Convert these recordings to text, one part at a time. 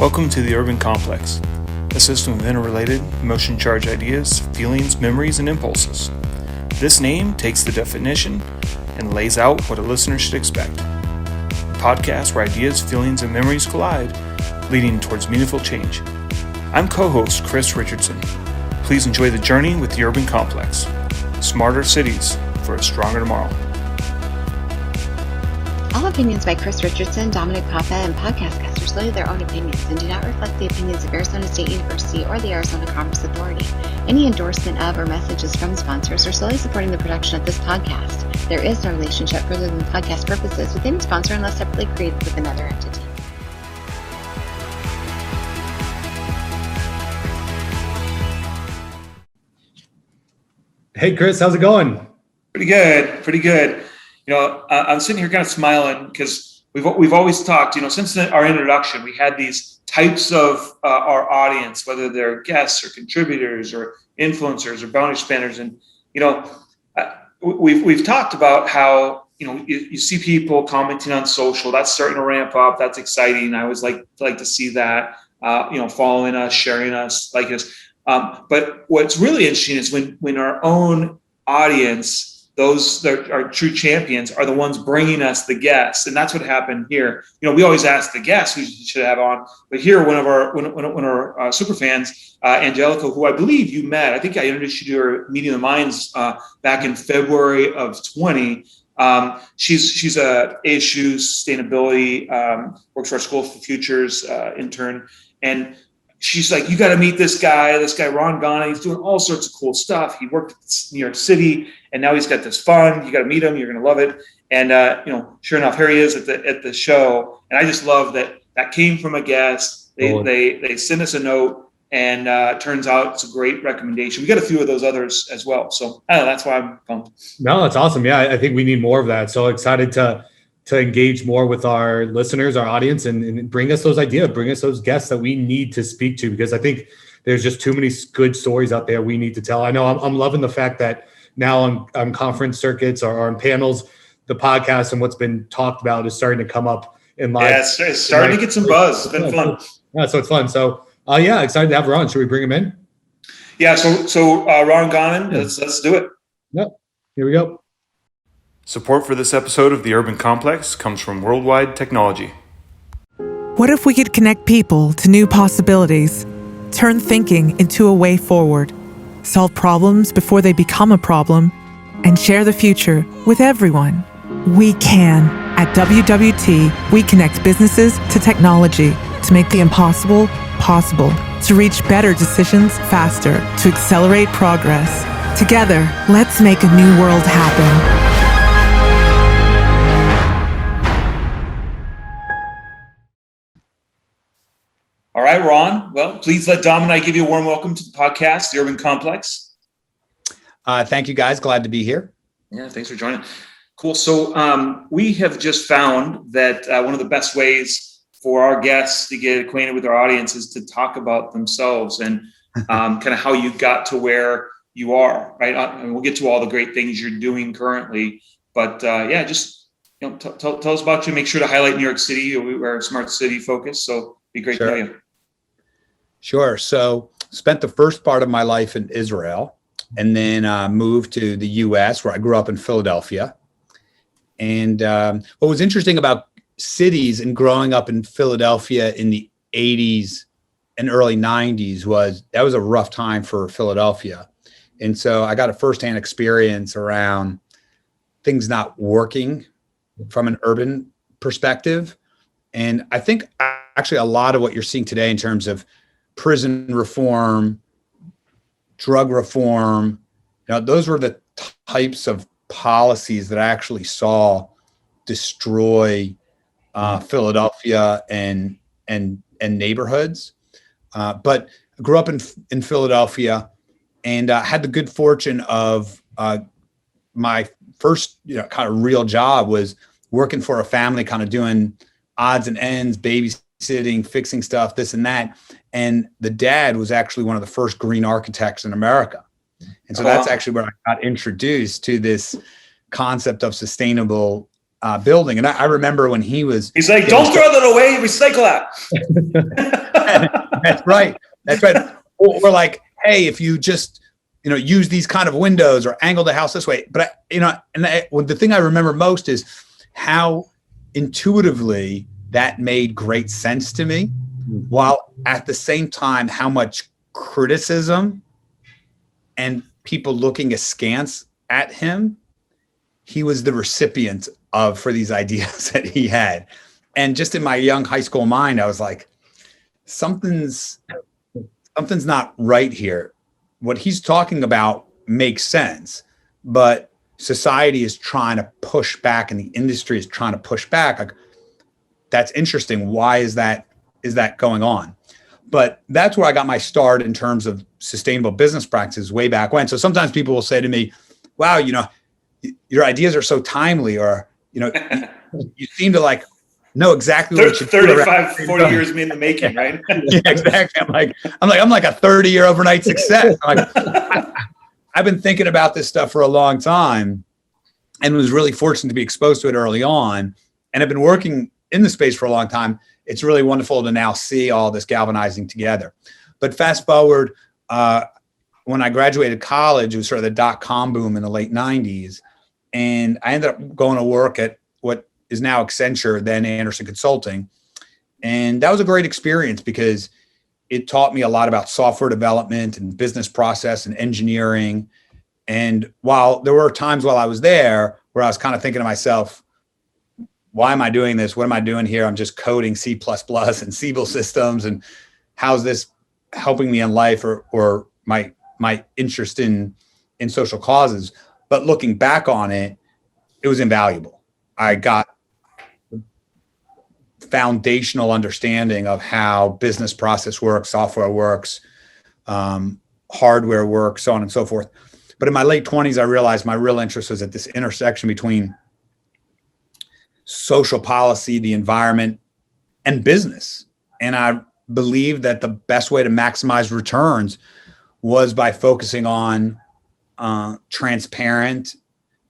Welcome to the Urban Complex, a system of interrelated, emotion-charged ideas, feelings, memories, and impulses. This name takes the definition and lays out what a listener should expect. A podcast where ideas, feelings, and memories collide, leading towards meaningful change. I'm co-host Chris Richardson. Please enjoy the journey with the Urban Complex. Smarter cities for a stronger tomorrow. All opinions by Chris Richardson, Dominic Papa, and podcast guests are solely their own opinions and do not reflect the opinions of Arizona State University or the Arizona Commerce Authority. Any endorsement of or messages from sponsors are solely supporting the production of this podcast. There is no relationship further than podcast purposes with any sponsor unless separately created with another entity. Hey, Chris, how's it going? Pretty good. You know, I'm sitting here kind of smiling because we've always talked, since our introduction, we had these types of our audience, whether they're guests or contributors or influencers or boundary spanners. And, we've talked about how, you see people commenting on social, that's starting to ramp up. That's exciting. I always like to see that, following us, sharing us like this. But what's really interesting is when our own audience, those that are true champions, are the ones bringing us the guests, and that's what happened here. We always ask the guests who should have on, but here one of our super fans, Angelica, who I believe you met. I think I introduced you to her Meeting the Minds back in February of 20. She's a ASU sustainability, works for our School for Futures intern, and she's like, you got to meet this guy, Ron Gonen. He's doing all sorts of cool stuff. He worked at New York City, and now he's got this fund. You got to meet him. You're going to love it. And, sure enough, here he is at the show. And I just love that came from a guest. They sent us a note, and it turns out it's a great recommendation. We got a few of those others as well. So that's why I'm pumped. No, that's awesome. Yeah, I think we need more of that. So excited to engage more with our listeners, our audience, and bring us those ideas, bring us those guests that we need to speak to, because I think there's just too many good stories out there we need to tell. I know I'm loving the fact that now on conference circuits or on panels, the podcast and what's been talked about is starting to come up in live. Yeah, it's starting to get some buzz. It's been fun. Yeah, so it's fun. So excited to have Ron. Should we bring him in? Yeah, so Ron Gonen, let's do it. Yep, here we go. Support for this episode of The Urban Complex comes from Worldwide Technology. What if we could connect people to new possibilities, turn thinking into a way forward, solve problems before they become a problem, and share the future with everyone? We can. At WWT, we connect businesses to technology to make the impossible possible, to reach better decisions faster, to accelerate progress. Together, let's make a new world happen. All right, Ron. Well, please let Dom and I give you a warm welcome to the podcast, The Urban Complex. Thank you, guys. Glad to be here. Yeah, thanks for joining. Cool. So we have just found that one of the best ways for our guests to get acquainted with our audience is to talk about themselves and kind of how you got to where you are, right? And we'll get to all the great things you're doing currently. But just tell us about you. Make sure to highlight New York City. We're a smart city focus, so it'd be great to know you. Sure. So spent the first part of my life in Israel and then moved to the U.S. where I grew up in Philadelphia. And what was interesting about cities and growing up in Philadelphia in the 80s and early 90s was that was a rough time for Philadelphia. And so I got a firsthand experience around things not working from an urban perspective. And I think actually a lot of what you're seeing today in terms of prison reform, drug reform, those were the types of policies that I actually saw destroy Philadelphia and neighborhoods. But I grew up in Philadelphia and had the good fortune of my first kind of real job was working for a family, kind of doing odds and ends, babysitting, fixing stuff, this and that. And the dad was actually one of the first green architects in America. And so that's actually where I got introduced to this concept of sustainable building. And I remember when he's like, don't throw that away, recycle that. That's right. Or like, hey, if you just, use these kind of windows or angle the house this way. But the thing I remember most is how intuitively that made great sense to me, while at the same time, how much criticism and people looking askance at him he was the recipient of for these ideas that he had. And just in my young high school mind, I was like, something's not right here. What he's talking about makes sense, but society is trying to push back and the industry is trying to push back. Like, that's interesting. Why is that going on? But that's where I got my start in terms of sustainable business practices way back when. So sometimes people will say to me, wow, your ideas are so timely, or, you seem to like know exactly what you 35, 40 years in the making, right? Yeah, exactly. I'm like a 30-year overnight success. I've been thinking about this stuff for a long time and was really fortunate to be exposed to it early on. And I've been working in the space for a long time. It's really wonderful to now see all this galvanizing together. But fast forward, when I graduated college, it was sort of the dot-com boom in the late 90s. And I ended up going to work at what is now Accenture, then Anderson Consulting. And that was a great experience because it taught me a lot about software development and business process and engineering. And while there were times while I was there where I was kind of thinking to myself, why am I doing this? What am I doing here? I'm just coding C++ and Siebel systems. And how's this helping me in life or my interest in social causes? But looking back on it, it was invaluable. I got foundational understanding of how business process works, software works, hardware works, so on and so forth. But in my late 20s, I realized my real interest was at this intersection between social policy, the environment, and business. And I believed that the best way to maximize returns was by focusing on transparent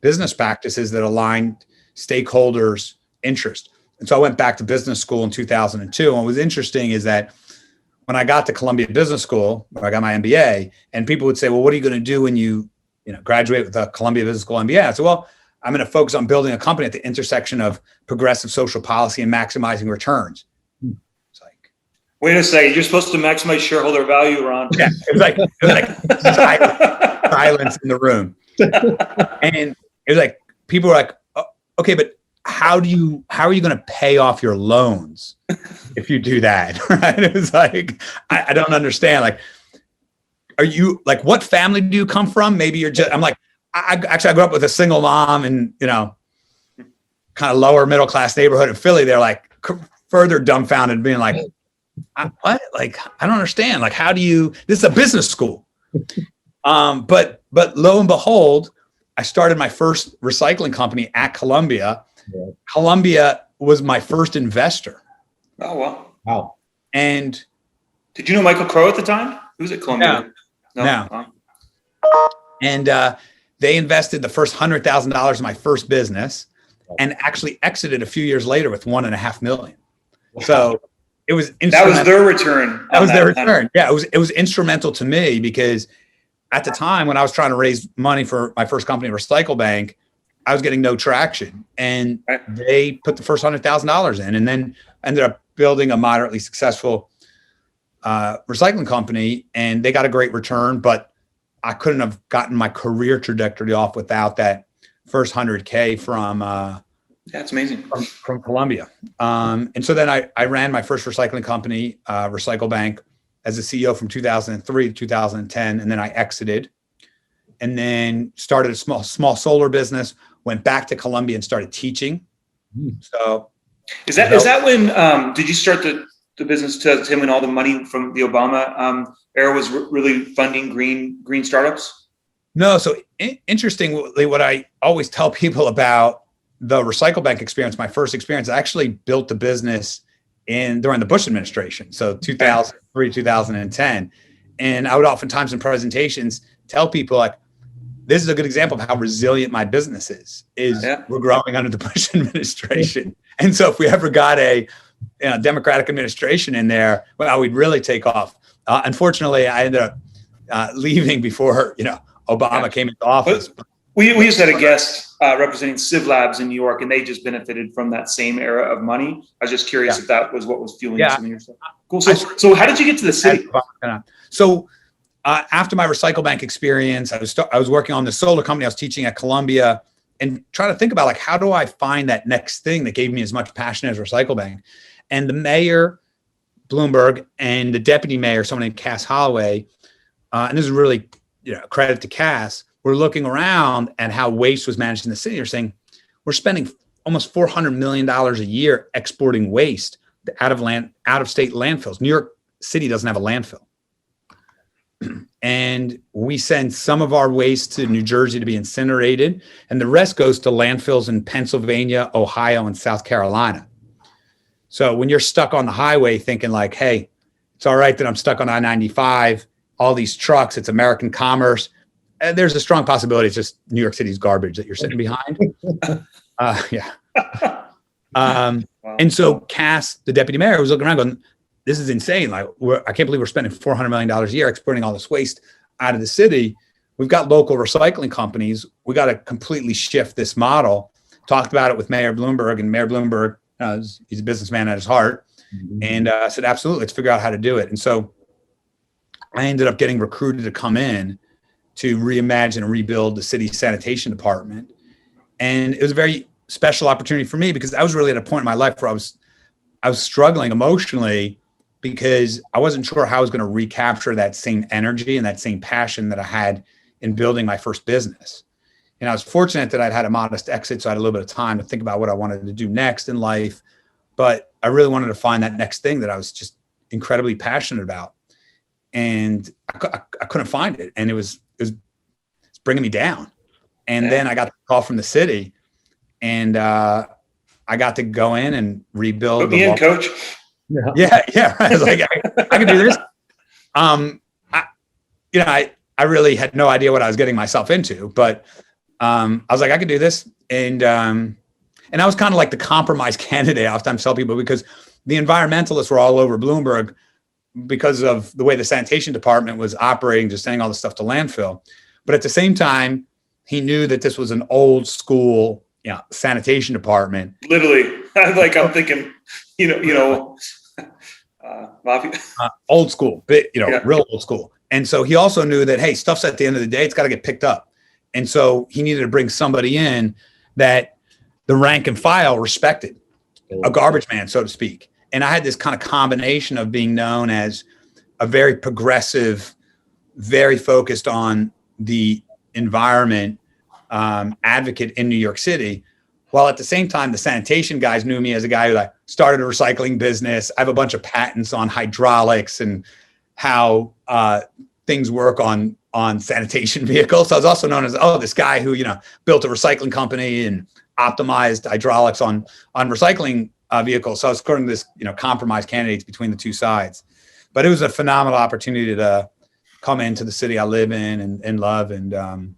business practices that aligned stakeholders' interest. And so I went back to business school in 2002. And what was interesting is that when I got to Columbia Business School, where I got my MBA, and people would say, well, what are you going to do when you graduate with a Columbia Business School MBA? I said, well, I'm going to focus on building a company at the intersection of progressive social policy and maximizing returns. It's like, wait a second, you're supposed to maximize shareholder value, Ron. Yeah, it was like silence in the room. And it was like, people were like, oh, okay, but how are you going to pay off your loans if you do that? Right? It was like, I don't understand. Like, are you like, what family do you come from? Maybe you're just, I'm like, I grew up with a single mom in, kind of lower middle class neighborhood in Philly. They're like further dumbfounded, being like, what? Like, I don't understand. Like, how do you, this is a business school. But lo and behold, I started my first recycling company at Columbia. Yeah. Columbia was my first investor. Oh, wow. And did you know Michael Crow at the time? He was at Columbia. No. And they invested the first $100,000 in my first business and actually exited a few years later with $1.5 million. Wow. So it was that was their return. That was their return. Yeah, it was instrumental to me because at the time when I was trying to raise money for my first company, Recycle Bank, I was getting no traction, and they put the first $100,000 in, and then ended up building a moderately successful recycling company, and they got a great return, but I couldn't have gotten my career trajectory off without that first $100K from that's amazing from Columbia. And so then I ran my first recycling company, Recycle Bank, as a CEO from 2003 to 2010, and then I exited, and then started a small solar business. Went back to Columbia and started teaching. So, is that when did you start the business to him when all the money from the Obama era was really funding green startups? No. So interestingly, what I always tell people about the Recycle Bank experience, my first experience, I actually built the business during the Bush administration. So 2003, 2010. And I would oftentimes in presentations tell people like, this is a good example of how resilient my business is we're growing under the Bush administration. And so if we ever got a Democratic administration in there, well, we'd really take off. Unfortunately, I ended up leaving before, Obama came into office. We used to have a guest representing Civ Labs in New York, and they just benefited from that same era of money. I was just curious if that was what was fueling some of your stuff. Cool. So how did you get to the city? So after my Recycle Bank experience, I was working on the solar company. I was teaching at Columbia and trying to think about, like, how do I find that next thing that gave me as much passion as Recycle Bank? And the mayor, Bloomberg, and the deputy mayor, someone named Cass Holloway, and this is really credit to Cass, we're looking around at how waste was managed in the city. They're saying we're spending almost $400 million a year exporting waste out of state landfills. New York City doesn't have a landfill. And we send some of our waste to New Jersey to be incinerated, and the rest goes to landfills in Pennsylvania, Ohio, and South Carolina. So when you're stuck on the highway thinking like, hey, it's all right that I'm stuck on I-95, all these trucks, it's American commerce, there's a strong possibility it's just New York City's garbage that you're sitting behind. And so Cass, the deputy mayor, was looking around going, this is insane. Like, I can't believe we're spending $400 million a year exporting all this waste out of the city. We've got local recycling companies. We got to completely shift this model. Talked about it with Mayor Bloomberg, and Mayor Bloomberg, he's a businessman at his heart. Mm-hmm. And I said, absolutely, let's figure out how to do it. And so I ended up getting recruited to come in to reimagine and rebuild the city sanitation department. And it was a very special opportunity for me because I was really at a point in my life where I was struggling emotionally because I wasn't sure how I was going to recapture that same energy and that same passion that I had in building my first business. And I was fortunate that I'd had a modest exit, so I had a little bit of time to think about what I wanted to do next in life. But I really wanted to find that next thing that I was just incredibly passionate about. And I couldn't find it. And it was bringing me down. And then I got a call from the city, and I got to go in and rebuild. Put me in, coach. Yeah. I was like, I can do this. I really had no idea what I was getting myself into, but I was like, I could do this. And I was kind of like the compromise candidate. I often tell people, because the environmentalists were all over Bloomberg because of the way the sanitation department was operating, just sending all the stuff to landfill. But at the same time, he knew that this was an old school, sanitation department. Literally, I'm thinking, old school, real old school. And so he also knew that, hey, stuff's at the end of the day, it's got to get picked up. And so he needed to bring somebody in that the rank and file respected, a garbage man, so to speak. And I had this kind of combination of being known as a very progressive, very focused on the environment advocate in New York City, while at the same time, the sanitation guys knew me as a guy who started a recycling business. I have a bunch of patents on hydraulics and how things work on sanitation vehicles. So I was also known as, this guy who, built a recycling company and optimized hydraulics on recycling vehicles. So I was sort of this, compromise candidates between the two sides. But it was a phenomenal opportunity to come into the city I live in and love and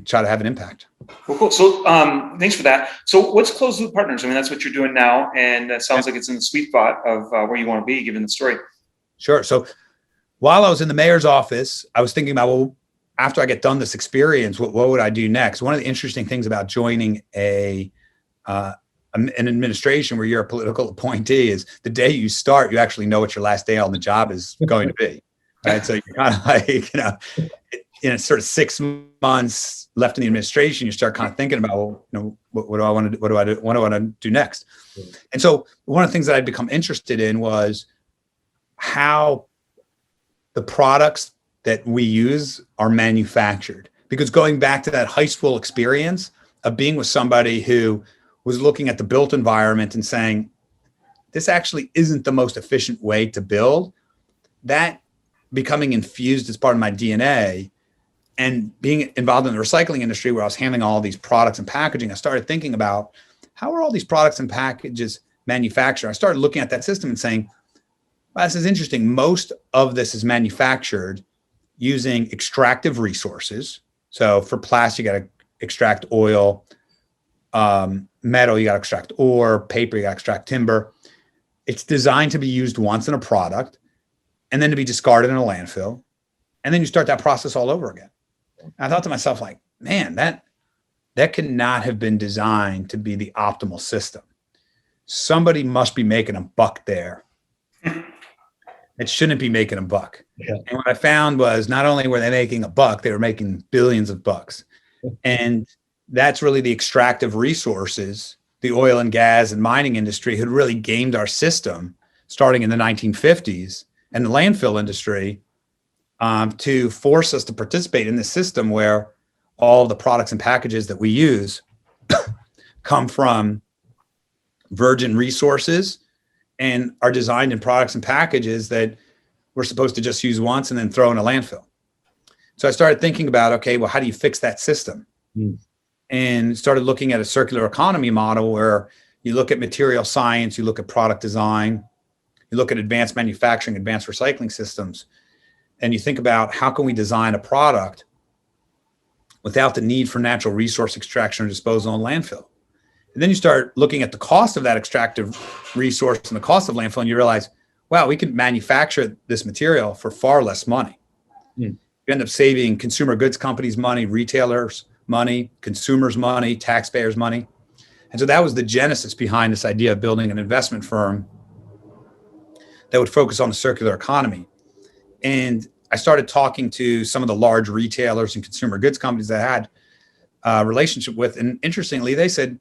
try to have an impact. Cool. So thanks for that. So what's closed loop partners? I mean, that's what you're doing now. And that sounds like it's in the sweet spot of where you want to be, given the story. Sure. So while I was in the mayor's office, I was thinking about, well, after I get done this experience, what would I do next? One of the interesting things about joining an administration where you're a political appointee is the day you start, you actually know what your last day on the job is going to be. Right. So you're kind of like, sort of 6 months left in the administration, you start kind of thinking about, what do I want to do? What do I want to do next? And so one of the things that I'd become interested in was how the products that we use are manufactured. Because going back to that high school experience of being with somebody who was looking at the built environment and saying, this actually isn't the most efficient way to build, that becoming infused as part of my DNA and being involved in the recycling industry where I was handling all these products and packaging, I started thinking about how are all these products and packages manufactured? I started looking at that system and saying, well, this is interesting. Most of this is manufactured using extractive resources, So for plastic, you got to extract oil. Metal, you got to extract ore. Paper, you got to extract timber. It's designed to be used once in a product and then to be discarded in a landfill. And then you start that process all over again. And I thought to myself, like, man, that could not have been designed to be the optimal system. Somebody must be making a buck there. It shouldn't be making a buck. Yeah. And what I found was not only were they making a buck, they were making billions of bucks. And that's really the extractive resources, the oil and gas and mining industry had really gamed our system starting in the 1950s, and the landfill industry to force us to participate in this system where all the products and packages that we use come from virgin resources and are designed in products and packages that we're supposed to just use once and then throw in a landfill. So I started thinking about, okay, well, how do you fix that system? And started looking at a circular economy model where you look at material science, you look at product design, you look at advanced manufacturing, advanced recycling systems, and you think about how can we design a product without the need for natural resource extraction or disposal in landfill. And then you start looking at the cost of that extractive resource and the cost of landfill, and you realize, wow, we can manufacture this material for far less money. You end up saving consumer goods companies money, retailers money, consumers money, taxpayers money. And so that was the genesis behind this idea of building an investment firm that would focus on the circular economy. And I started talking to some of the large retailers and consumer goods companies that I had a relationship with. And interestingly, they said,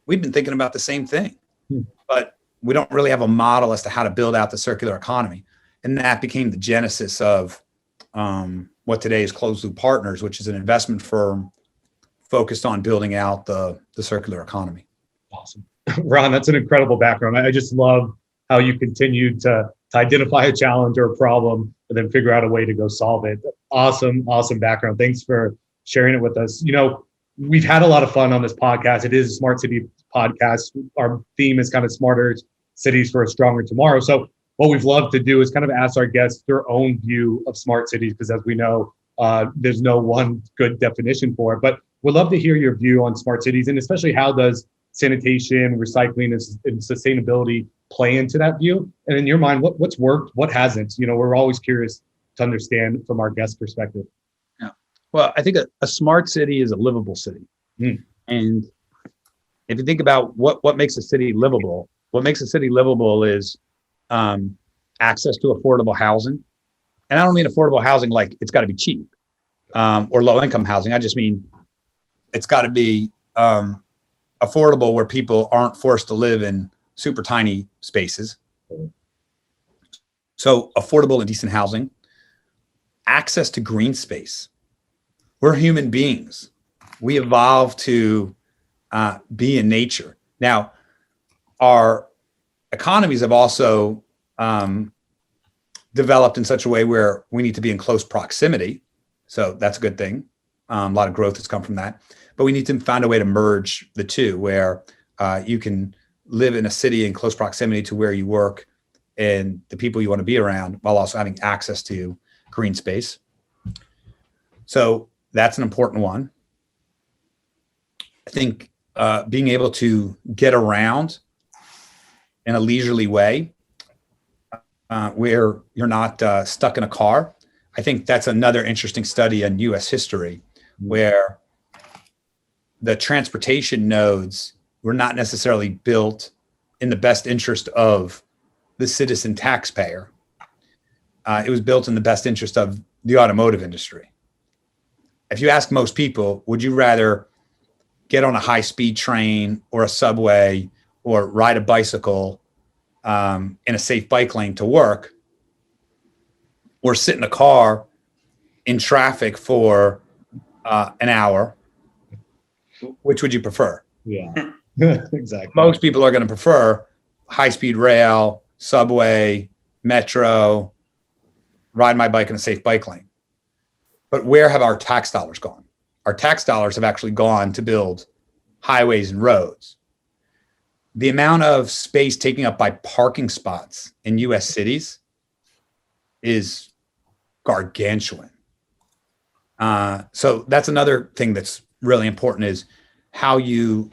we've been thinking about the same thing, but we don't really have a model as to how to build out the circular economy. And that became the genesis of what today is Closed Loop Partners, which is an investment firm focused on building out the circular economy. Awesome. Ron, that's an incredible background. I just love how you continued to identify a challenge or a problem and then figure out a way to go solve it. Awesome background. Thanks for sharing it with us. You know, we've had a lot of fun on this podcast. It is a smart city podcast. Our theme is kind of smarter cities for a stronger tomorrow. So what we've loved to do is kind of ask our guests their own view of smart cities, because as we know, there's no one good definition for it, but we'd love to hear your view on smart cities, and especially how does sanitation, recycling, and sustainability play into that view? And in your mind, what's worked, what hasn't? You know, we're always curious to understand from our guest perspective. Yeah. Well, I think a smart city is a livable city. And if you think about what makes a city livable, what makes a city livable is access to affordable housing. And I don't mean affordable housing like it's got to be cheap or low income housing. I just mean it's got to be affordable where people aren't forced to live in super tiny spaces. So affordable and decent housing, access to green space. We're human beings. We evolved to be in nature. Now, our economies have also developed in such a way where we need to be in close proximity. So that's a good thing. A lot of growth has come from that. But we need to find a way to merge the two, where you can live in a city in close proximity to where you work and the people you want to be around, while also having access to green space. So that's an important one. I think being able to get around in a leisurely way, where you're not stuck in a car. I think that's another interesting study in U.S. history, where the transportation nodes were not necessarily built in the best interest of the citizen taxpayer. It was built in the best interest of the automotive industry. If you ask most people, would you rather get on a high-speed train or a subway or ride a bicycle in a safe bike lane to work, or sit in a car in traffic for an hour? Which would you prefer? Yeah, exactly. Most people are going to prefer high-speed rail, subway, metro, ride my bike in a safe bike lane. But where have our tax dollars gone? Our tax dollars have actually gone to build highways and roads. The amount of space taken up by parking spots in U.S. cities is gargantuan. So that's another thing that's really important, is how you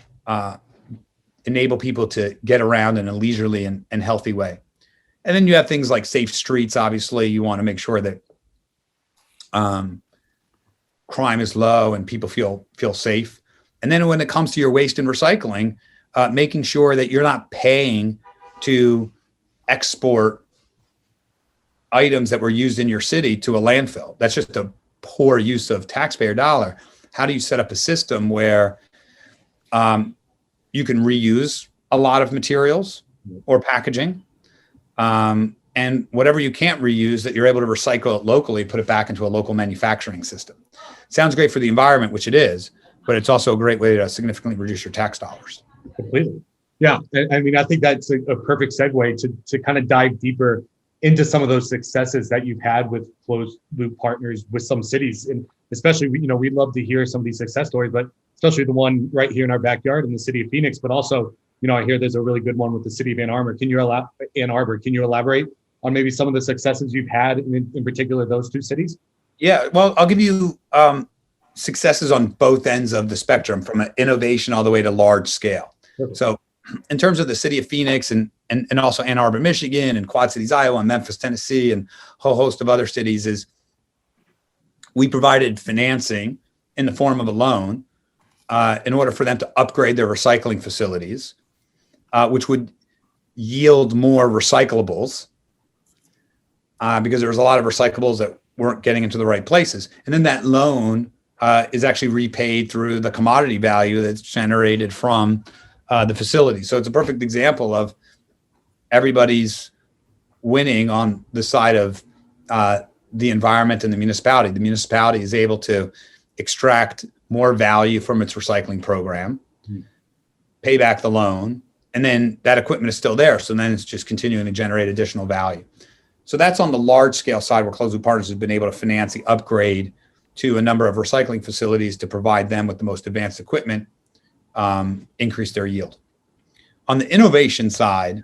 enable people to get around in a leisurely and healthy way. And then you have things like safe streets. Obviously, you want to make sure that crime is low and people feel safe. And then when it comes to your waste and recycling, making sure that you're not paying to export items that were used in your city to a landfill. That's just a poor use of taxpayer dollar. How do you set up a system where you can reuse a lot of materials or packaging, and whatever you can't reuse, that you're able to recycle it locally, put it back into a local manufacturing system? Sounds great for the environment, which it is, but it's also a great way to significantly reduce your tax dollars. Completely. Yeah. I mean, I think that's a perfect segue to kind of dive deeper into some of those successes that you've had with closed loop partners with some cities. And especially, we'd love to hear some of these success stories, but especially the one right here in our backyard in the city of Phoenix, but also, I hear there's a really good one with the city of Ann Arbor. Can you elaborate on maybe some of the successes you've had in particular those two cities? Yeah, well, I'll give you successes on both ends of the spectrum, from an innovation all the way to large scale. Perfect. So in terms of the city of Phoenix and also Ann Arbor, Michigan, and Quad Cities, Iowa, and Memphis, Tennessee, and a whole host of other cities, is we provided financing in the form of a loan in order for them to upgrade their recycling facilities, which would yield more recyclables, because there was a lot of recyclables that weren't getting into the right places. And then that loan is actually repaid through the commodity value that's generated from the facility. So it's a perfect example of everybody's winning on the side of the environment and the municipality. The municipality is able to extract more value from its recycling program, pay back the loan, and then that equipment is still there. So then it's just continuing to generate additional value. So that's on the large scale side, where Closed Loop Partners has been able to finance the upgrade to a number of recycling facilities to provide them with the most advanced equipment, increase their yield. On the innovation side,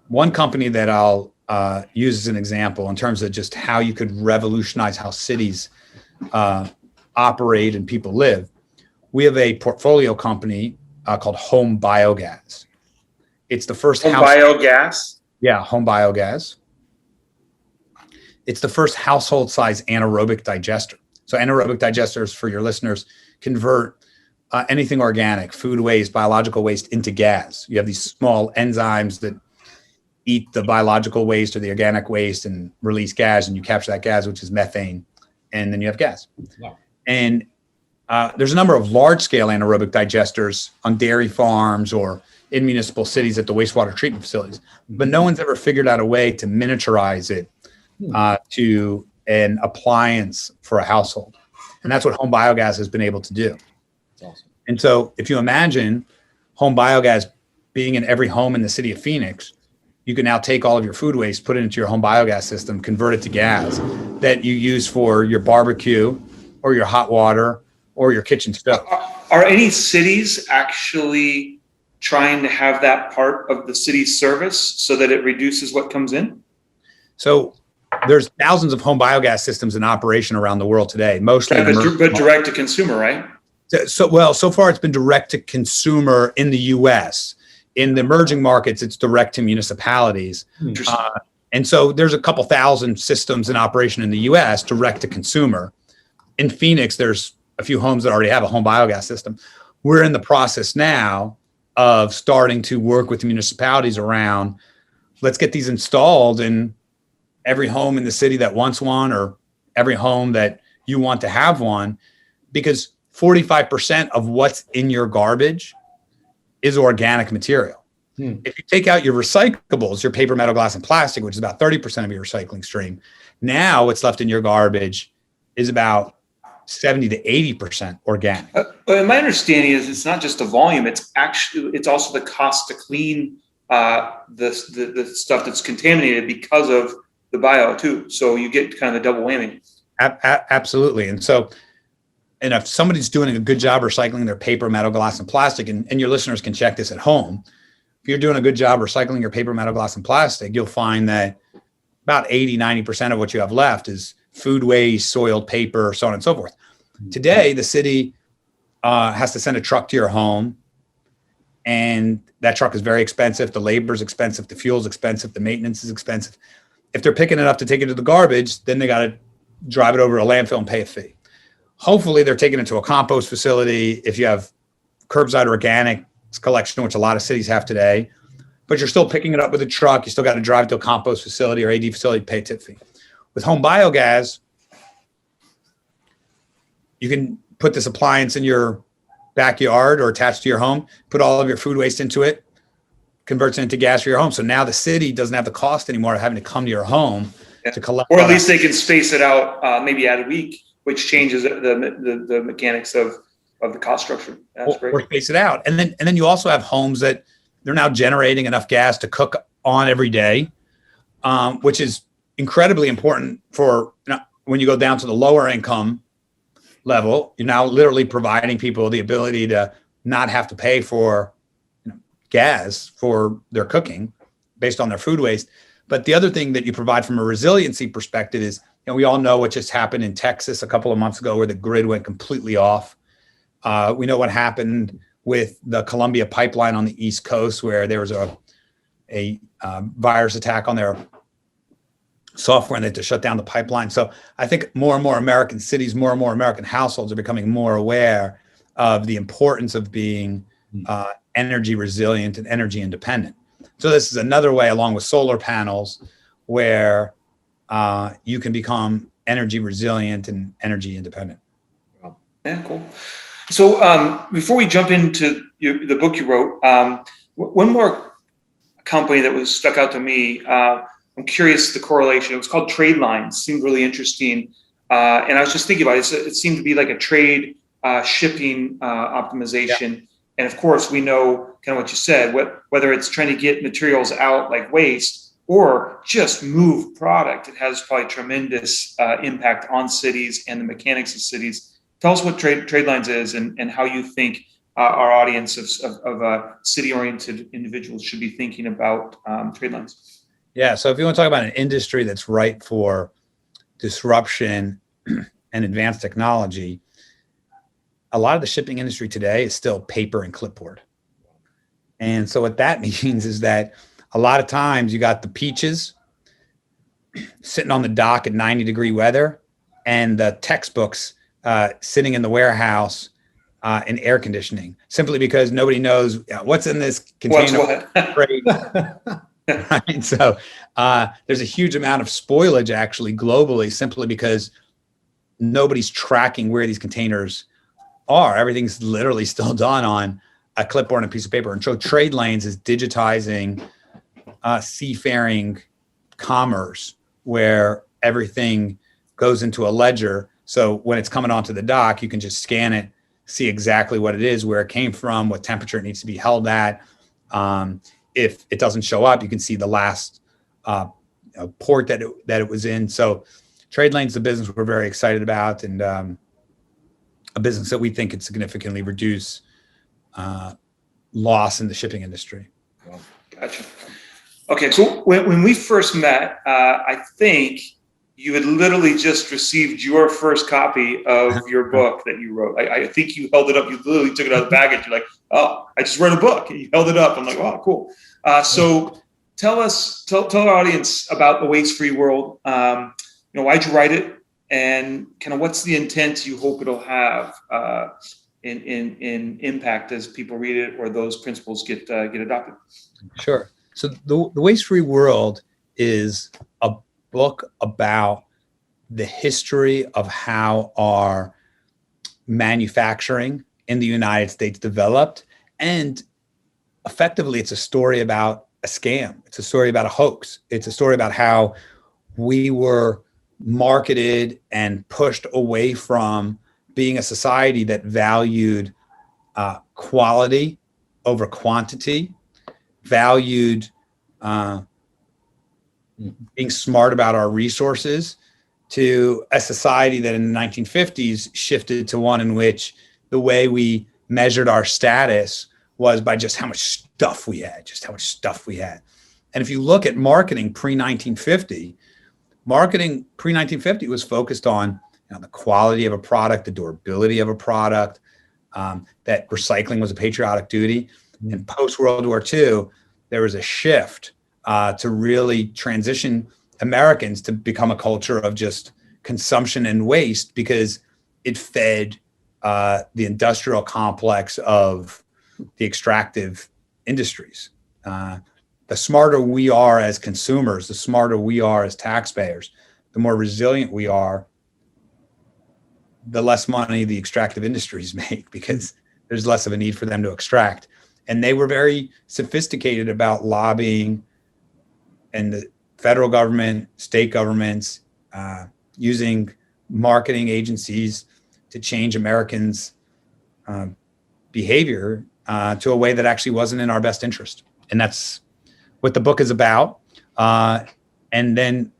one company that I'll use as an example in terms of just how you could revolutionize how cities operate and people live, we have a portfolio company called Home Biogas. It's the first biogas. Yeah, home biogas. It's the first household size anaerobic digester. So anaerobic digesters, for your listeners, convert anything organic, food waste, biological waste, into gas. You have these small enzymes that eat the biological waste or the organic waste and release gas, and you capture that gas, which is methane, and then you have gas. Wow. And there's a number of large-scale anaerobic digesters on dairy farms or in municipal cities at the wastewater treatment facilities, but no one's ever figured out a way to miniaturize it to an appliance for a household. And that's what Home Biogas has been able to do. That's awesome. And so if you imagine home biogas being in every home in the city of Phoenix, you can now take all of your food waste, put it into your home biogas system, convert it to gas that you use for your barbecue or your hot water or your kitchen stove. Are any cities actually trying to have that part of the city's service so that it reduces what comes in? So there's thousands of home biogas systems in operation around the world today, mostly. But direct to consumer, right? So far it's been direct to consumer in the US. In the emerging markets, it's direct to municipalities. And so there's a couple thousand systems in operation in the US direct to consumer. In Phoenix, there's a few homes that already have a home biogas system. We're in the process now of starting to work with the municipalities around, let's get these installed in every home in the city that wants one, or every home that you want to have one, because 45% of what's in your garbage is organic material. If you take out your recyclables, your paper, metal, glass, and plastic, which is about 30% of your recycling stream, now what's left in your garbage is about 70 to 80% organic. But my understanding is it's not just the volume; it's also the cost to clean the stuff that's contaminated because of the bio too. So you get kind of the double whammy. Absolutely. And so, and if somebody's doing a good job recycling their paper, metal, glass, and plastic, and your listeners can check this at home, if you're doing a good job recycling your paper, metal, glass, and plastic, you'll find that about 80, 90% of what you have left is food waste, soiled paper, so on and so forth. Today, the city has to send a truck to your home, and that truck is very expensive. The labor is expensive. The fuel is expensive. The maintenance is expensive. If they're picking it up to take it to the garbage, then they got to drive it over to a landfill and pay a fee. Hopefully, they're taking it to a compost facility. If you have curbside organic collection, which a lot of cities have today, but you're still picking it up with a truck. You still got to drive it to a compost facility or AD facility to pay a tip fee. With home biogas, you can put this appliance in your backyard or attached to your home, put all of your food waste into it, converts it into gas for your home. So now the city doesn't have the cost anymore of having to come to your home to collect. Or at least they can space it out, maybe at a week, which changes the mechanics of the cost structure. That's great. Or space it out. And then you also have homes that they're now generating enough gas to cook on every day, which is incredibly important for when you go down to the lower income level. You're now literally providing people the ability to not have to pay for gas for their cooking based on their food waste. But the other thing that you provide from a resiliency perspective is, we all know what just happened in Texas a couple of months ago where the grid went completely off. We know what happened with the Columbia pipeline on the East Coast, where there was a virus attack on their software and they had to shut down the pipeline. So I think more and more American cities, more and more American households are becoming more aware of the importance of being energy resilient and energy independent. So this is another way, along with solar panels, where you can become energy resilient and energy independent. Yeah, cool. So before we jump into the book you wrote, one more company that was stuck out to me, I'm curious the correlation. It was called Trade Lines. Seemed really interesting. And I was just thinking about it. It seemed to be like a trade shipping optimization. Yeah. And of course, we know kind of what you said, whether it's trying to get materials out like waste or just move product, it has probably tremendous impact on cities and the mechanics of cities. Tell us what Trade Lines is and how you think our audience of city-oriented individuals should be thinking about Trade Lines. Yeah, so if you want to talk about an industry that's ripe for disruption and advanced technology, a lot of the shipping industry today is still paper and clipboard. And so what that means is that a lot of times you got the peaches sitting on the dock at 90-degree weather and the textbooks sitting in the warehouse in air conditioning, simply because nobody knows what's in this container. Right? So there's a huge amount of spoilage actually globally, simply because nobody's tracking where these containers are. Everything's literally still done on a clipboard and a piece of paper. And so Trade Lanes is digitizing seafaring commerce, where everything goes into a ledger. So when it's coming onto the dock, you can just scan it, see exactly what it is, where it came from, what temperature it needs to be held at. If it doesn't show up, you can see the last port that it was in. So Trade Lanes is a business we're very excited about, and a business that we think could significantly reduce loss in the shipping industry. Well, gotcha. Okay, so when we first met, I think you had literally just received your first copy of your book that you wrote. I think you held it up. You literally took it out of the package. You're like, "Oh, I just read a book." And you held it up. I'm like, "Wow, cool." So tell our audience about the waste-free world. Why'd you write it, and kind of what's the intent you hope it'll have in impact as people read it, or those principles get adopted? Sure. So the Waste-Free World is a book about the history of how our manufacturing in the United States developed. And effectively, it's a story about a scam. It's a story about a hoax. It's a story about how we were marketed and pushed away from being a society that valued quality over quantity, valued being smart about our resources, to a society that in the 1950s shifted to one in which the way we measured our status was by just how much stuff we had, And if you look at marketing pre-1950, marketing pre-1950 was focused on the quality of a product, the durability of a product, that recycling was a patriotic duty. And post-World War II, there was a shift to really transition Americans to become a culture of just consumption and waste, because it fed the industrial complex of the extractive industries. The smarter we are as consumers, the smarter we are as taxpayers, the more resilient we are, the less money the extractive industries make, because there's less of a need for them to extract. And they were very sophisticated about lobbying, and the federal government, state governments, using marketing agencies to change Americans' behavior to a way that actually wasn't in our best interest. And that's what the book is about. And then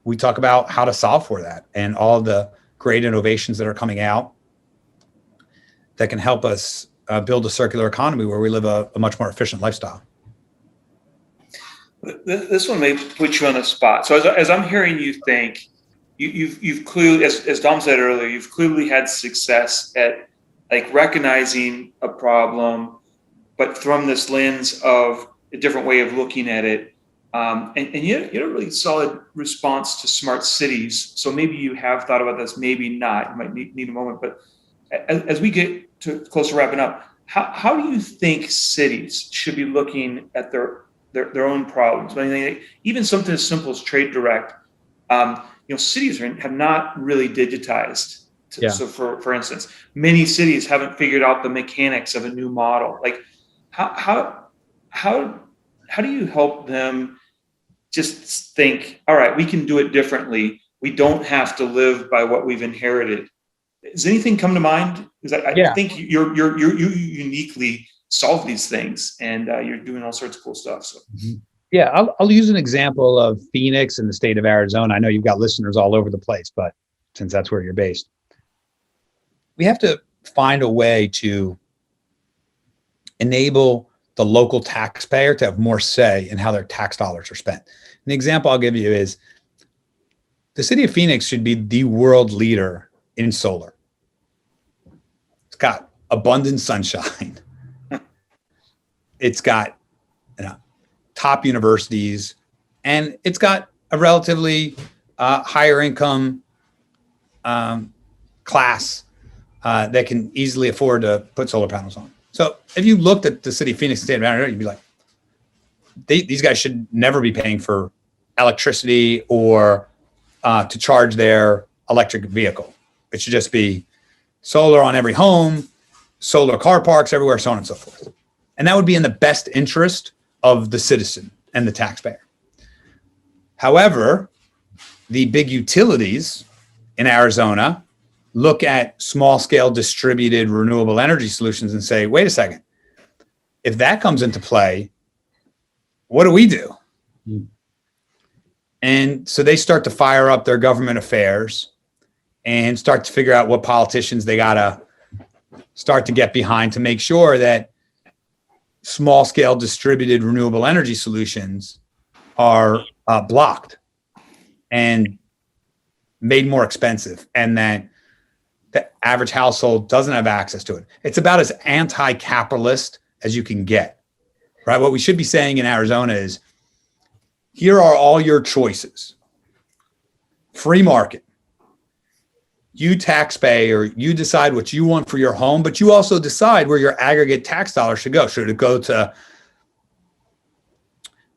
we talk about how to solve for that and all the great innovations that are coming out that can help us build a circular economy where we live a much more efficient lifestyle. This one may put you on the spot. So as I'm hearing you think, you've clearly, as Dom said earlier, you've clearly had success at like recognizing a problem, but from this lens of a different way of looking at it. And you had a really solid response to smart cities. So maybe you have thought about this, maybe not. You might need a moment. But as we get to close to wrapping up, how do you think cities should be looking at their own problems? I mean, even something as simple as Trade Direct. Cities have not really digitized. So for instance, many cities haven't figured out the mechanics of a new model. Like how do you help them just think, all right, we can do it differently. We don't have to live by what we've inherited. Does anything come to mind? Because I think you uniquely solve these things, and you're doing all sorts of cool stuff. So. Yeah, I'll use an example of Phoenix in the state of Arizona. I know you've got listeners all over the place, but since that's where you're based, we have to find a way to enable the local taxpayer to have more say in how their tax dollars are spent. An example I'll give you is the city of Phoenix should be the world leader in solar. It's got abundant sunshine. It's got top universities, and it's got a relatively higher income class that can easily afford to put solar panels on. So if you looked at the city of Phoenix, state of Arizona, you'd be like, these guys should never be paying for electricity or to charge their electric vehicle. It should just be solar on every home, solar car parks everywhere, so on and so forth. And that would be in the best interest of the citizen and the taxpayer. However, the big utilities in Arizona look at small scale distributed renewable energy solutions and say, wait a second, if that comes into play, what do we do? And so they start to fire up their government affairs and start to figure out what politicians they got to start to get behind to make sure that small scale distributed renewable energy solutions are blocked and made more expensive, and that the average household doesn't have access to it. It's about as anti-capitalist as you can get, right? What we should be saying in Arizona is, here are all your choices. Free market. You taxpayer, you decide what you want for your home, but you also decide where your aggregate tax dollars should go. Should it go to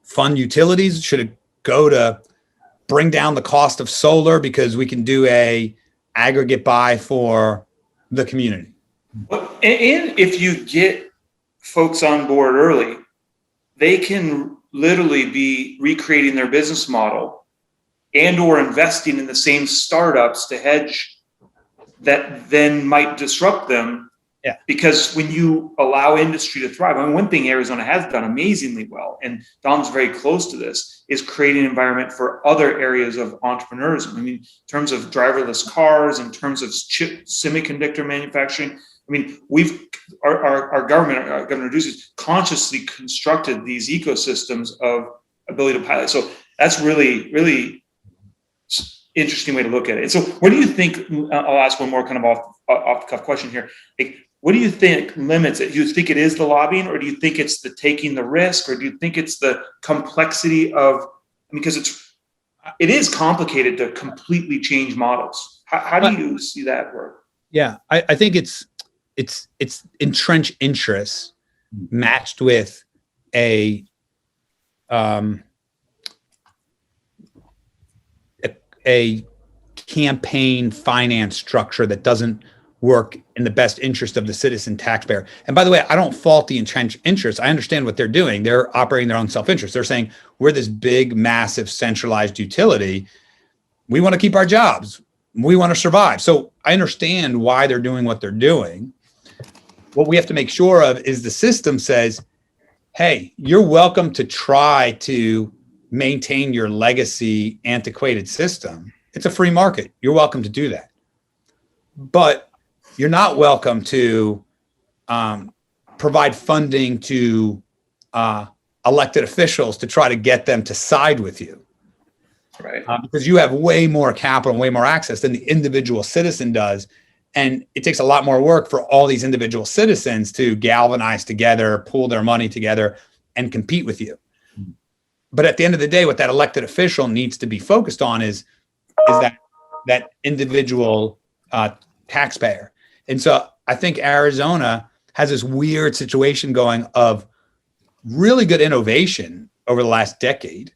fund utilities? Should it go to bring down the cost of solar because we can do a aggregate buy for the community? Well, and if you get folks on board early, they can literally be recreating their business model and or investing in the same startups to hedge that then might disrupt them. Yeah. Because when you allow industry to thrive, I mean, one thing Arizona has done amazingly well, and Dom's very close to this, is creating an environment for other areas of entrepreneurism. I mean, in terms of driverless cars, in terms of chip semiconductor manufacturing. I mean, our government, Governor Ducey's consciously constructed these ecosystems of ability to pilot. So that's really, really interesting way to look at it. And so what do you think, I'll ask one more kind of off the cuff question here. Like, what do you think limits it? Do you think it is the lobbying, or do you think it's the taking the risk, or do you think it's the complexity of, because it is complicated to completely change models. How do you see that work? Yeah, I think it's entrenched interests matched with a campaign finance structure that doesn't work in the best interest of the citizen taxpayer. And by the way, I don't fault the entrenched interests. I understand what they're doing. They're operating their own self-interest. They're saying, we're this big, massive, centralized utility. We want to keep our jobs. We want to survive. So I understand why they're doing what they're doing. What we have to make sure of is the system says, hey, you're welcome to try to maintain your legacy antiquated system. It's a free market. You're welcome to do that. But you're not welcome to provide funding to elected officials to try to get them to side with you. Right. Because you have way more capital and way more access than the individual citizen does. And it takes a lot more work for all these individual citizens to galvanize together, pool their money together, and compete with you. But at the end of the day, what that elected official needs to be focused on is that individual taxpayer. And so I think Arizona has this weird situation going of really good innovation over the last decade,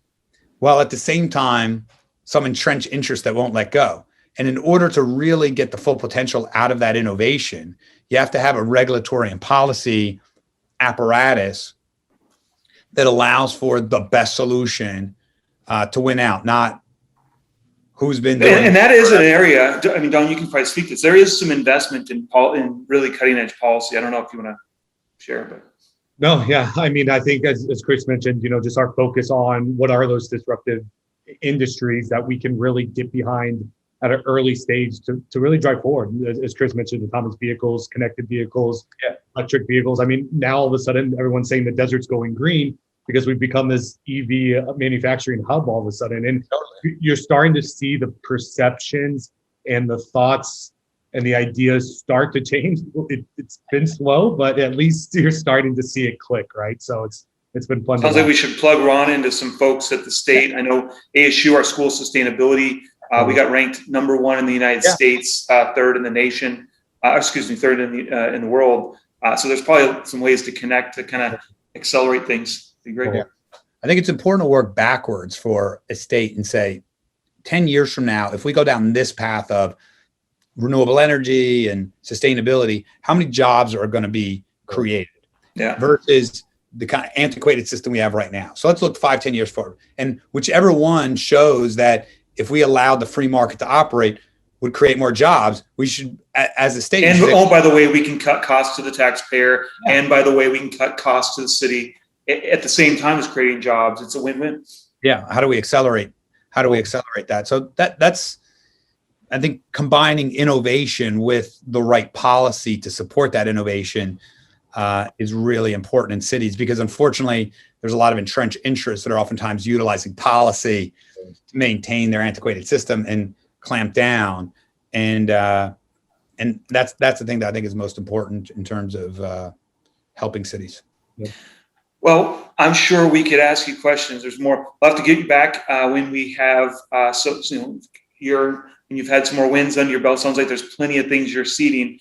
while at the same time, some entrenched interest that won't let go. And in order to really get the full potential out of that innovation, you have to have a regulatory and policy apparatus that allows for the best solution to win out, not who's been doing. And that is an area, I mean, Don, you can probably speak to this. There is some investment in really cutting edge policy. I don't know if you want to share, but. No, yeah. I mean, I think as Chris mentioned, just our focus on what are those disruptive industries that we can really get behind at an early stage to really drive forward. As Chris mentioned, autonomous vehicles, connected vehicles, electric vehicles. I mean, now all of a sudden, everyone's saying the desert's going green because we've become this EV manufacturing hub all of a sudden. And you're starting to see the perceptions and the thoughts and the ideas start to change. It's been slow, but at least you're starting to see it click, right? So it's been fun. Sounds like we should plug Ron into some folks at the state. I know ASU, our school sustainability, we got ranked #1 in the United States, third in the nation, third in the world. So there's probably some ways to connect to kind of accelerate things. Be great. Yeah. I think it's important to work backwards for a state and say, 10 years from now, if we go down this path of renewable energy and sustainability, how many jobs are going to be created versus the kind of antiquated system we have right now? So let's look 5-10 years forward. And whichever one shows that if we allowed the free market to operate would create more jobs, we should, as a state. And by the way, we can cut costs to the taxpayer. Yeah. And by the way, we can cut costs to the city at the same time as creating jobs. It's a win-win. Yeah. How do we accelerate that? So that's, I think, combining innovation with the right policy to support that innovation is really important in cities, because unfortunately there's a lot of entrenched interests that are oftentimes utilizing policy to maintain their antiquated system and clamp down. And that's the thing that I think is most important in terms of helping cities. Yeah. Well, I'm sure we could ask you questions. There's more. We'll have to get you back when we have you've had some more wins under your belt. Sounds like there's plenty of things you're seeding.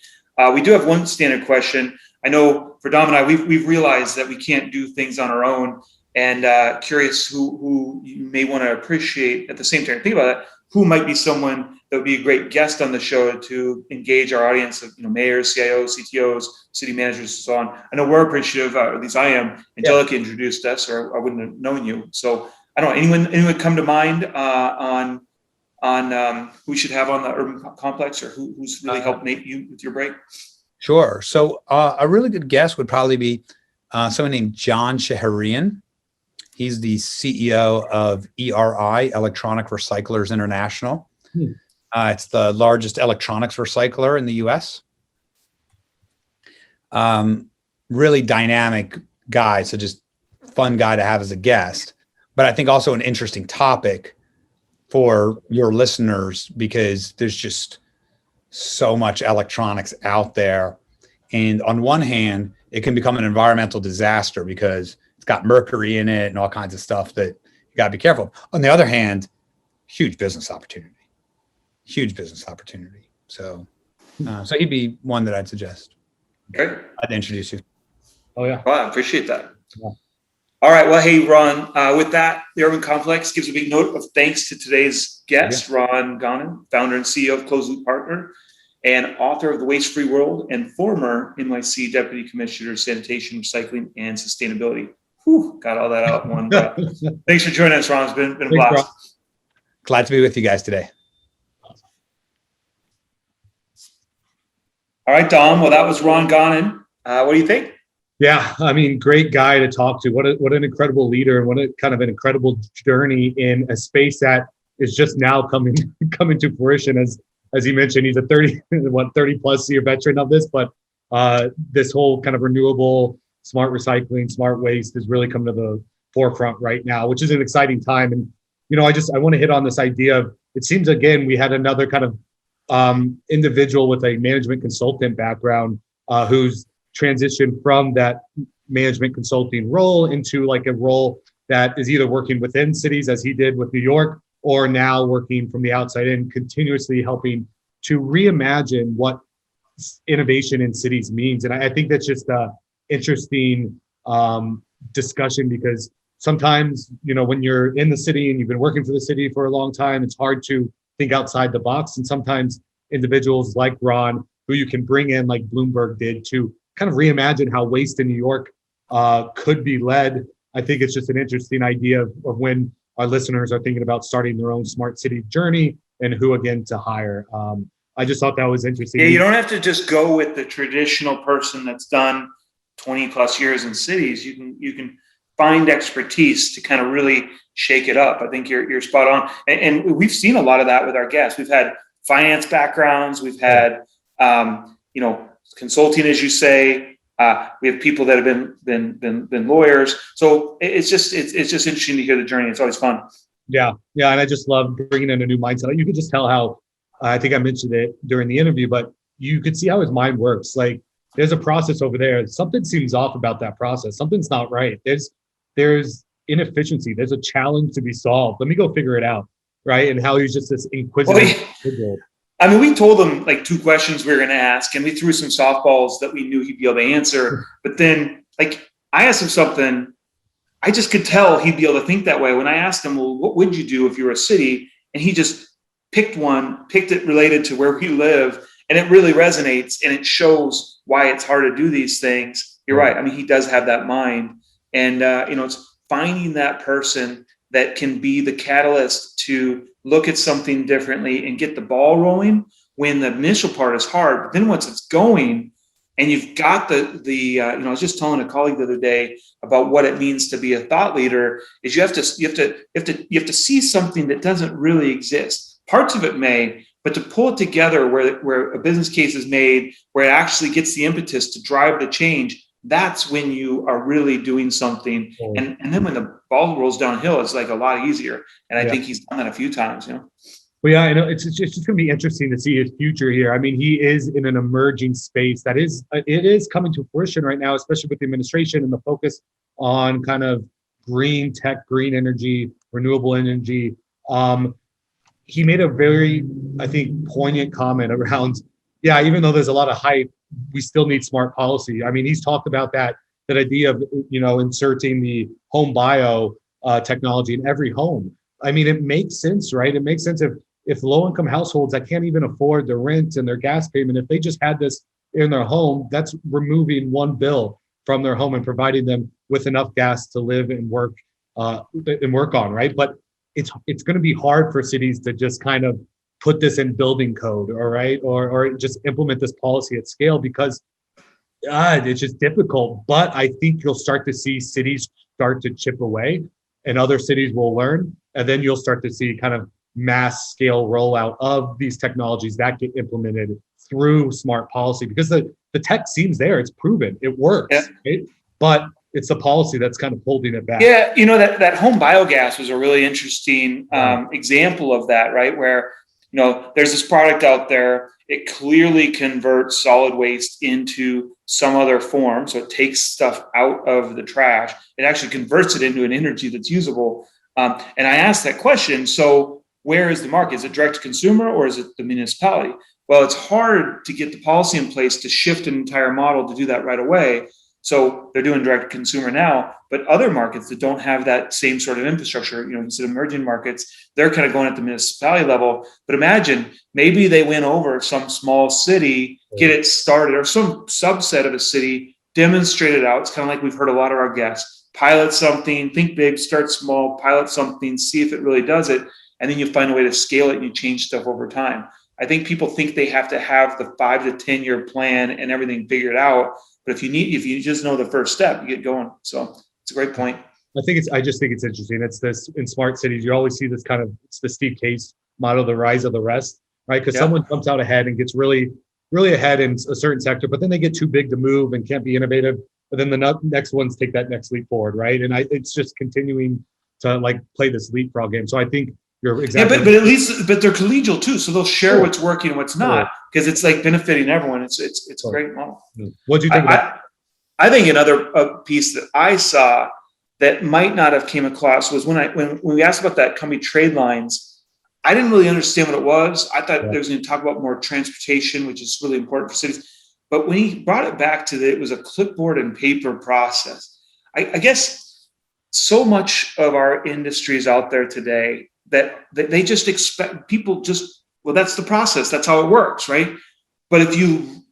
We do have one standard question. I know for Dom and I, we've realized that we can't do things on our own, and curious who you may want to appreciate at the same time. Think about that. Who might be someone that would be a great guest on the show to engage our audience of mayors, CIOs, CTOs, city managers, and so on. I know we're appreciative, or at least I am. Angelica introduced us, or I wouldn't have known you. So I don't know, anyone come to mind on who we should have on the urban complex, or who's really helped make you with your break? Sure. So a really good guest would probably be someone named John Shaharian. He's the CEO of ERI, Electronic Recyclers International. It's the largest electronics recycler in the US. Really dynamic guy, so just fun guy to have as a guest. But I think also an interesting topic for your listeners, because there's just so much electronics out there. And on one hand, it can become an environmental disaster because it's got mercury in it and all kinds of stuff that you got to be careful of. On the other hand, huge business opportunity. So he'd be one that I'd suggest. Great. I'd introduce you. Oh yeah. Well, I appreciate that. Yeah. All right. Well, hey, Ron, with that, the Urban Complex gives a big note of thanks to today's guest, Ron Gonen, founder and CEO of Closed Loop Partner and author of The Waste Free World and former NYC Deputy Commissioner of Sanitation, Recycling, and Sustainability. Whew, got all that out in one breath. Thanks for joining us, Ron. It's been a blast. Ron. Glad to be with you guys today. All right, Dom. Well, that was Ron Gonen. What do you think? Yeah, I mean, great guy to talk to. What an incredible leader, and what a kind of an incredible journey in a space that is just now coming to fruition. As he mentioned, he's a 30 plus year veteran of this, but this whole kind of renewable, smart recycling, smart waste is really coming to the forefront right now, which is an exciting time. And I want to hit on this idea of, it seems again we had another kind of individual with a management consultant background who's transitioned from that management consulting role into like a role that is either working within cities as he did with New York, or now working from the outside in, continuously helping to reimagine what innovation in cities means. And I think that's just an interesting discussion, because sometimes, when you're in the city and you've been working for the city for a long time, it's hard to think outside the box. And sometimes individuals like Ron, who you can bring in like Bloomberg did, to kind of reimagine how waste in New York could be led. I think it's just an interesting idea of when our listeners are thinking about starting their own smart city journey and who again to hire. I just thought that was interesting. Yeah, you don't have to just go with the traditional person that's done 20 plus years in cities. You can find expertise to kind of really shake it up. I think you're spot on. And we've seen a lot of that with our guests. We've had finance backgrounds. We've had, consulting, as you say. We have people that have been lawyers. So it's just interesting to hear the journey. It's always fun. Yeah. And I just love bringing in a new mindset. You could just tell how, I think I mentioned it during the interview, but you could see how his mind works. Like, there's a process over there. Something seems off about that process. Something's not right. There's inefficiency. There's a challenge to be solved. Let me go figure it out. Right. And how he's just this inquisitive. I mean, we told him like 2 questions we were going to ask, and we threw some softballs that we knew he'd be able to answer. But then, like, I asked him something, I just could tell he'd be able to think that way. When I asked him, well, what would you do if you were a city? And he just picked it related to where we live. And it really resonates, and it shows why it's hard to do these things. You're right. I mean, he does have that mind. And, it's finding that person that can be the catalyst to look at something differently and get the ball rolling when the initial part is hard. But then once it's going and you've got I was just telling a colleague the other day about what it means to be a thought leader, is you have to see something that doesn't really exist. Parts of it may, but to pull it together where a business case is made, where it actually gets the impetus to drive the change, that's when you are really doing something. And then when the ball rolls downhill, it's like a lot easier. And I think he's done that a few times, Well, yeah, I know it's just going to be interesting to see his future here. I mean, he is in an emerging space it is coming to fruition right now, especially with the administration and the focus on kind of green tech, green energy, renewable energy. He made a very, I think, poignant comment around, even though there's a lot of hype, we still need smart policy. I mean, he's talked about that idea of, inserting the home bio technology in every home. I mean, it makes sense, right? It makes sense if low-income households that can't even afford the rent and their gas payment, if they just had this in their home, that's removing one bill from their home and providing them with enough gas to live and work on, right? But it's going to be hard for cities to just kind of put this in building code, all right, or just implement this policy at scale, because it's just difficult. But I think you'll start to see cities start to chip away, and other cities will learn, and then you'll start to see kind of mass scale rollout of these technologies that get implemented through smart policy, because the tech seems there, it's proven, it works, right? But it's the policy that's kind of holding it back. Yeah, that home biogas was a really interesting example of that, right? Where there's this product out there. It clearly converts solid waste into some other form. So it takes stuff out of the trash. It actually converts it into an energy that's usable. And I asked that question. So where is the market? Is it direct to consumer or is it the municipality? Well, it's hard to get the policy in place to shift an entire model to do that right away. So they're doing direct to consumer now, but other markets that don't have that same sort of infrastructure, you said emerging markets, they're kind of going at the municipality level. But imagine maybe they win over some small city, get it started, or some subset of a city, demonstrate it out. It's kind of like we've heard a lot of our guests, pilot something, think big, start small, pilot something, see if it really does it. And then you find a way to scale it and you change stuff over time. I think people think they have to have the 5 to 10 year plan and everything figured out. But if you just know the first step, you get going. So it's a great point. I just think it's interesting. It's this in smart cities. You always see this kind of, it's the Steve Case model, the rise of the rest, right? Because someone comes out ahead and gets really, really ahead in a certain sector, but then they get too big to move and can't be innovative. But then the next ones take that next leap forward, right? And it's just continuing to play this leapfrog game. So I think you're exactly. Yeah, but at least they're collegial too, so they'll share what's working and what's not, because it's benefiting everyone. It's a great model. What do you think about? I think another piece that I saw that might not have came across was when we asked about that company trade lines. I didn't really understand what it was. I thought there was going to talk about more transportation, which is really important for cities. But when he brought it back to it was a clipboard and paper process. I guess so much of our industry is out there today that they just expect people that's the process. That's how it works, right? But if you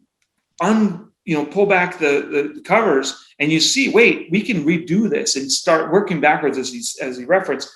pull back the covers and you see, wait, we can redo this and start working backwards as he referenced.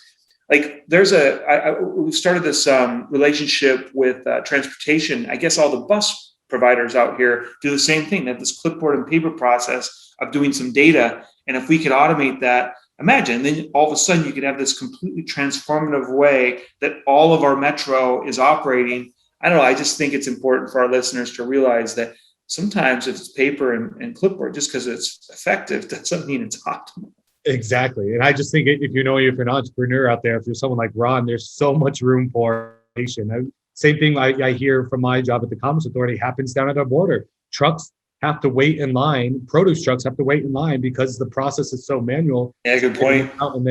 We started this relationship with transportation. I guess all the bus providers out here do the same thing. They have this clipboard and paper process of doing some data. And if we could automate that, imagine, then all of a sudden you could have this completely transformative way that all of our metro is operating. I don't know. I just think it's important for our listeners to realize that sometimes if it's paper and clipboard, just because it's effective, doesn't mean it's optimal. Exactly. And I just think if you're an entrepreneur out there, if you're someone like Ron, there's so much room for innovation. Same thing I hear from my job at the Commerce Authority happens down at our border. Trucks have to wait in line. Produce trucks have to wait in line because the process is so manual. Yeah, good point. And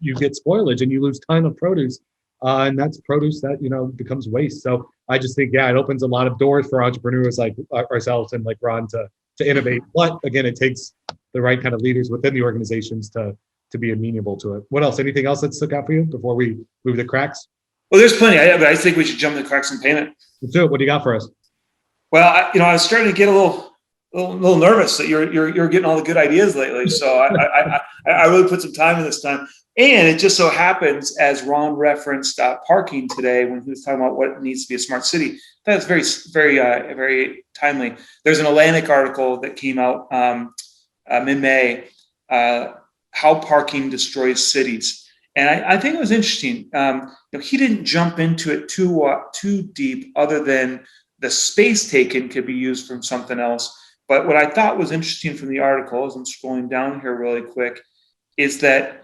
you get spoilage and you lose a ton of produce. And that's produce that, becomes waste. So I just think, it opens a lot of doors for entrepreneurs like ourselves and like Ron to innovate. But again, it takes the right kind of leaders within the organizations to be amenable to it. What else? Anything else that stuck out for you before we move the cracks? Well, there's plenty. I think we should jump the cracks in payment. Let's do it. What do you got for us? Well, I was starting to get a little nervous that you're getting all the good ideas lately. So I really put some time in this time. And it just so happens, as Ron referenced parking today when he was talking about what needs to be a smart city, that's very, very, very timely. There's an Atlantic article that came out mid-May, how parking destroys cities. And I think it was interesting. He didn't jump into it too deep, other than the space taken could be used from something else. But what I thought was interesting from the article, as I'm scrolling down here really quick, is that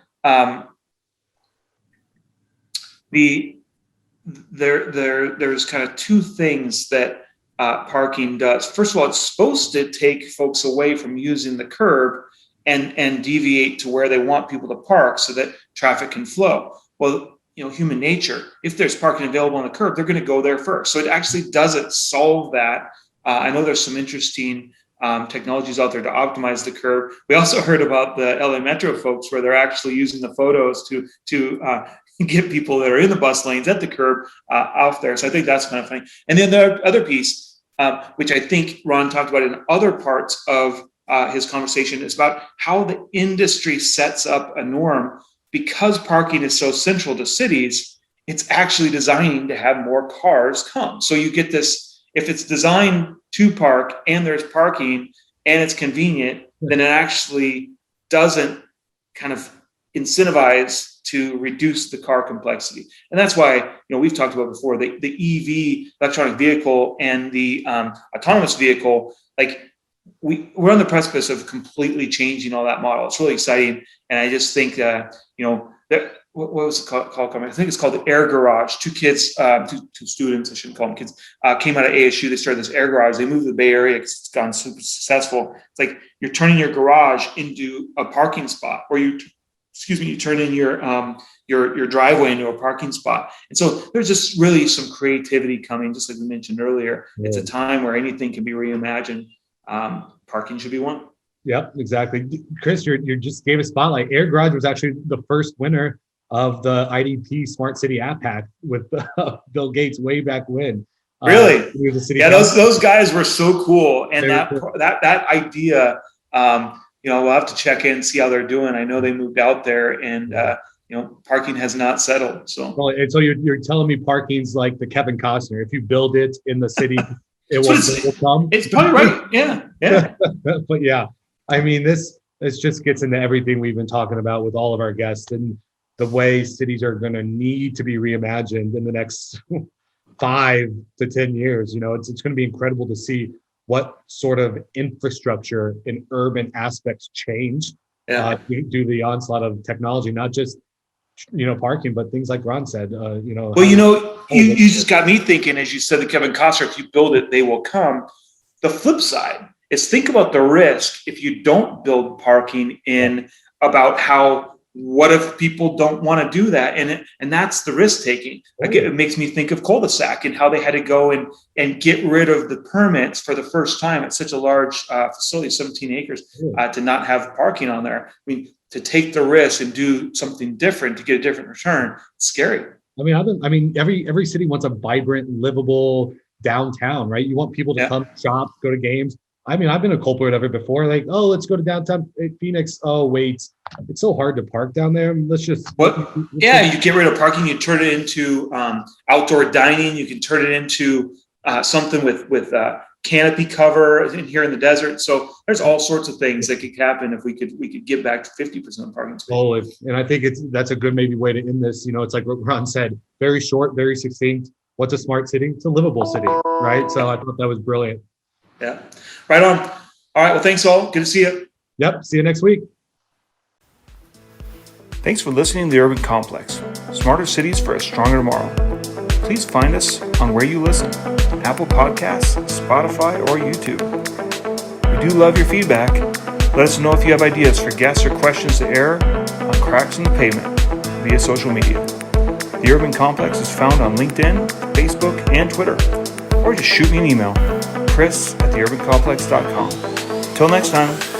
there's kind of two things that parking does. First of all, it's supposed to take folks away from using the curb and deviate to where they want people to park so that traffic can flow. Well, human nature, if there's parking available on the curb, they're going to go there first. So it actually doesn't solve that. I know there's some interesting technologies out there to optimize the curb. We also heard about the LA Metro folks where they're actually using the photos to get people that are in the bus lanes at the curb off there. So I think that's kind of funny. And then the other piece, which I think Ron talked about in other parts of his conversation, is about how the industry sets up a norm. Because parking is so central to cities, it's actually designing to have more cars come. So you get this, if it's designed to park and there's parking and it's convenient, then it actually doesn't kind of incentivize to reduce the car complexity. And that's why, we've talked about before, the EV, electronic vehicle, and the autonomous vehicle, we're on the precipice of completely changing all that model. It's really exciting. And I just think, what was it called? I think it's called the Air Garage. Two kids, two students, I shouldn't call them kids, came out of ASU. They started this Air Garage. They moved to the Bay Area because it's gone super successful. It's like you're turning your garage into a parking spot, or you turn in your driveway into a parking spot. And so there's just really some creativity coming, just like we mentioned earlier. Yeah. It's a time where anything can be reimagined. Parking should be one. Yep, exactly. Chris, you just gave a spotlight. Air Garage was actually the first winner of the IDP Smart City App Hack with Bill Gates way back when. Really? Those guys were so cool. And that idea, we'll have to check in, see how they're doing. I know they moved out there, and parking has not settled. So, and so you're telling me parking's like the Kevin Costner. If you build it in the city, it will come. It's probably right. Yeah. But yeah, I mean, this just gets into everything we've been talking about with all of our guests, and the way cities are going to need to be reimagined in the next 5 to 10 years. It's going to be incredible to see what sort of infrastructure in urban aspects change due to the onslaught of technology, not just parking, but things like Ron said. You just got me thinking, as you said, the Kevin Costner, if you build it, they will come. The flip side is, think about the risk if you don't build parking in, about what if people don't want to do that? And that's the risk taking. Again, it makes me think of cul-de-sac and how they had to go and get rid of the permits for the first time at such a large facility, 17 acres, to not have parking on there. I mean, to take the risk and do something different to get a different return, it's scary. I mean, every city wants a vibrant, livable downtown, right? You want people to come shop, go to games. I mean, I've been a culprit of it before. Like, let's go to downtown Phoenix. Oh, wait, it's so hard to park down there. Let's just. You get rid of parking. You turn it into outdoor dining. You can turn it into something with canopy cover in here in the desert. So there's all sorts of things that could happen if we could get back to 50% parking space. And I think that's a good maybe way to end this. It's like what Ron said, very short, very succinct. What's a smart city? It's a livable city, right? So I thought that was brilliant. Yeah. Right on. All right. Well, thanks all. Good to see you. Yep. See you next week. Thanks for listening to The Urban Complex. Smarter cities for a stronger tomorrow. Please find us on where you listen: Apple Podcasts, Spotify, or YouTube. We do love your feedback. Let us know if you have ideas for guests or questions to air on Cracks in the Pavement via social media. The Urban Complex is found on LinkedIn, Facebook, and Twitter. Or just shoot me an email, chris@theurbancomplex.com. Until next time.